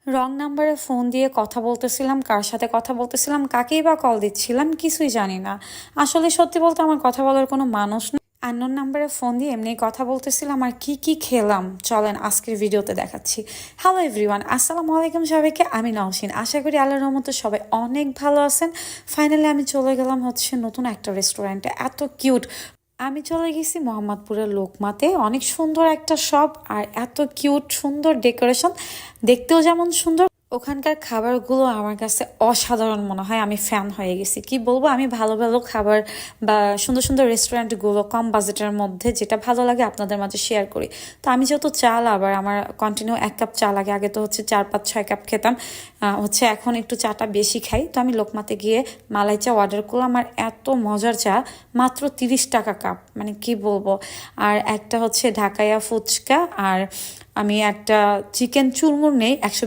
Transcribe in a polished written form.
রং নাম্বারে ফোন দিয়ে কথা বলতেছিলাম, কার সাথে কথা বলতেছিলাম, কাকেই বা কল দিচ্ছিলাম কিছুই জানি না। আসলে সত্যি বলতে আমার কথা বলার কোনো মানুষ নেই। আননোন নাম্বারে ফোন দিয়ে এমনি কথা বলতেছিলাম। আর কি কি খেলাম চলেন আজকের ভিডিওতে দেখাচ্ছি। হ্যালো এভরিওয়ান, আসসালামু আলাইকুম সবাইকে। আমি নওশিন, আশা করি আল্লাহর রহমতে সবাই অনেক ভালো আছেন। ফাইনালি আমি চলে গেলাম হচ্ছে নতুন একটা রেস্টুরেন্টে, এত কিউট। আমি চলে গেছি মোহাম্মদপুরের লোকমাতে, অনেক সুন্দর একটা শপ আর এত কিউট সুন্দর ডেকোরেশন, দেখতেও যেমন সুন্দর। ওখানকার খাবারগুলো আমার কাছে অসাধারণ মনে হয়, আমি ফ্যান হয়ে গেছি। কি বলবো, আমি ভালো ভালো খাবার বা সুন্দর সুন্দর রেস্টুরেন্টগুলো কম বাজেটের মধ্যে যেটা ভালো লাগে আপনাদের মাঝে শেয়ার করি। তো আমি যেহেতু চা লাভার, আমার কন্টিনিউ 1 কাপ চা লাগে। আগে তো হচ্ছে 4 5 6 কাপ খেতাম, হচ্ছে এখন একটু চাটা বেশি খাই। তো আমি লোকমাতে গিয়ে মালাই চা অর্ডার করলাম। আমার এত মজার চা, মাত্র 30 টাকা কাপ, মানে কি বলবো। আর একটা হচ্ছে ঢাকাইয়া ফুচকা, আর আমি একটা চিকেন চুরমুর নেই 120